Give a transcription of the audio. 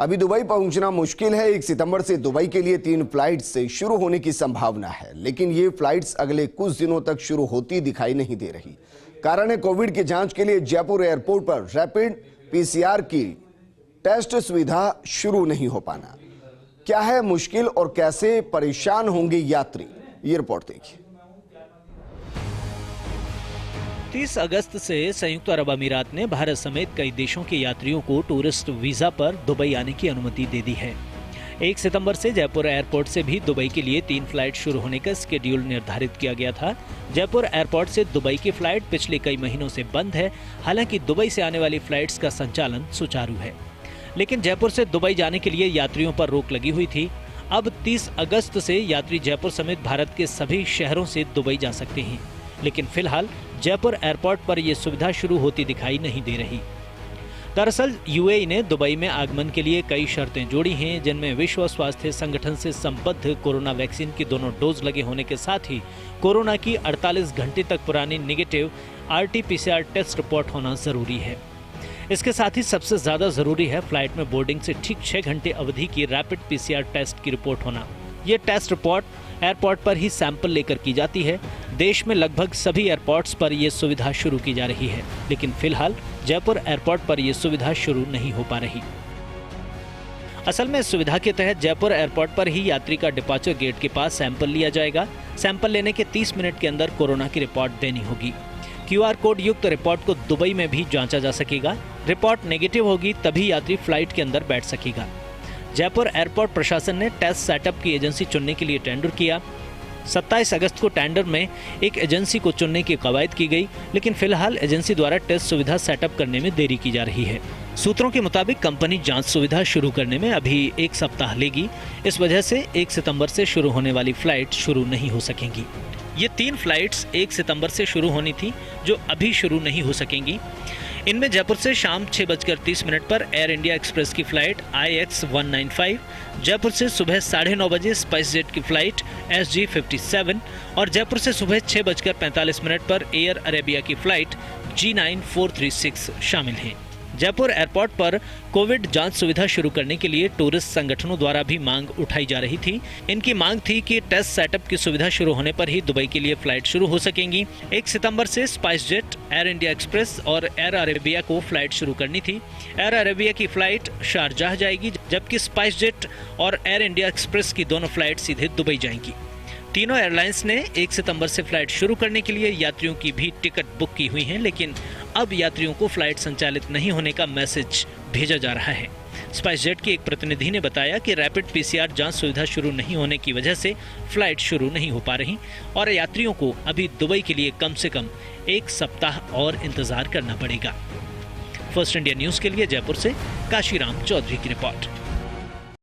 अभी दुबई पहुंचना मुश्किल है। 1 सितंबर से दुबई के लिए 3 फ्लाइट से शुरू होने की संभावना है, लेकिन ये फ्लाइट्स अगले कुछ दिनों तक शुरू होती दिखाई नहीं दे रही। कारण है कोविड की जांच के लिए जयपुर एयरपोर्ट पर रैपिड पीसीआर की टेस्ट सुविधा शुरू नहीं हो पाना। क्या है मुश्किल और कैसे परेशान होंगे यात्री, ये रिपोर्ट देखिए। 30 अगस्त से संयुक्त अरब अमीरात ने भारत समेत कई देशों के यात्रियों को टूरिस्ट वीजा पर दुबई आने की अनुमति दे दी है। 1 सितंबर से जयपुर एयरपोर्ट से भी दुबई के लिए 3 फ्लाइट शुरू होने का शेड्यूल निर्धारित किया गया था। जयपुर एयरपोर्ट से दुबई की फ्लाइट पिछले कई महीनों से बंद है। हालांकि दुबई से आने वाली फ्लाइट्स का संचालन सुचारू है, लेकिन जयपुर से दुबई जाने के लिए यात्रियों पर रोक लगी हुई थी। अब 30 अगस्त से यात्री जयपुर समेत भारत के सभी शहरों से दुबई जा सकते हैं, लेकिन फिलहाल जयपुर एयरपोर्ट पर यह सुविधा शुरू होती दिखाई नहीं दे रही। दरअसल यूएई ने दुबई में आगमन के लिए कई शर्तें जोड़ी हैं, जिनमें विश्व स्वास्थ्य संगठन से संबद्ध कोरोना वैक्सीन की दोनों डोज लगे होने के साथ ही कोरोना की 48 घंटे तक पुरानी नेगेटिव RT-PCR टेस्ट रिपोर्ट होना जरूरी है। इसके साथ ही सबसे ज्यादा जरूरी है फ्लाइट में बोर्डिंग से ठीक 6 घंटे अवधि की रैपिड PCR टेस्ट की रिपोर्ट होना। ये टेस्ट रिपोर्ट एयरपोर्ट पर ही सैंपल लेकर की जाती है। देश में लगभग सभी एयरपोर्ट्स पर यह सुविधा शुरू की जा रही है, लेकिन फिलहाल जयपुर एयरपोर्ट पर यह सुविधा शुरू नहीं हो पा रही। असल में इस सुविधा के तहत जयपुर एयरपोर्ट पर ही यात्री का डिपार्चर गेट के पास सैंपल लिया जाएगा। सैंपल लेने के 30 मिनट के अंदर कोरोना की रिपोर्ट देनी होगी। QR कोड युक्त रिपोर्ट को दुबई में भी जांचा जा सकेगा। रिपोर्ट नेगेटिव होगी तभी यात्री फ्लाइट के अंदर बैठ सकेगा। जयपुर एयरपोर्ट प्रशासन ने टेस्ट सेटअप की एजेंसी चुनने के लिए टेंडर किया। 27 अगस्त को टेंडर में एक एजेंसी को चुनने की कवायद की गई, लेकिन फिलहाल एजेंसी द्वारा टेस्ट सुविधा सेटअप करने में देरी की जा रही है। सूत्रों के मुताबिक कंपनी जांच सुविधा शुरू करने में अभी 1 सप्ताह लेगी। इस वजह से 1 सितंबर से शुरू होने वाली फ्लाइट शुरू नहीं हो सकेंगी। ये 3 फ्लाइट्स 1 सितंबर से शुरू होनी थी, जो अभी शुरू नहीं हो सकेंगी। इनमें जयपुर से शाम 6:30 पर एयर इंडिया एक्सप्रेस की फ्लाइट IX-195, जयपुर से सुबह 9:30 बजे स्पाइस जेट की फ्लाइट SG-57 और जयपुर से सुबह 6:45 पर एयर अरेबिया की फ्लाइट G9436 शामिल हैं। जयपुर एयरपोर्ट पर कोविड जांच सुविधा शुरू करने के लिए टूरिस्ट संगठनों द्वारा भी मांग उठाई जा रही थी। इनकी मांग थी कि टेस्ट सेटअप की सुविधा शुरू होने पर ही दुबई के लिए फ्लाइट शुरू हो सकेंगी। 1 सितंबर से spice jet, air India express और एयर अरेबिया को फ्लाइट शुरू करनी थी। एयर अरेबिया की फ्लाइट शारजाह जाएगी, जबकि स्पाइस जेट और एयर इंडिया एक्सप्रेस की दोनों फ्लाइट सीधे दुबई जाएंगी। तीनों एयरलाइंस ने 1 सितंबर से फ्लाइट शुरू करने के लिए यात्रियों की भी टिकट बुक की हुई हैं, लेकिन अब यात्रियों को फ्लाइट संचालित नहीं होने का मैसेज भेजा जा रहा है। स्पाइस जेट के एक प्रतिनिधि ने बताया कि रैपिड PCR जांच सुविधा शुरू नहीं होने की वजह से फ्लाइट शुरू नहीं हो पा रही और यात्रियों को अभी दुबई के लिए कम से कम 1 सप्ताह और इंतजार करना पड़ेगा। फर्स्ट इंडिया न्यूज के लिए जयपुर से काशीराम चौधरी की रिपोर्ट।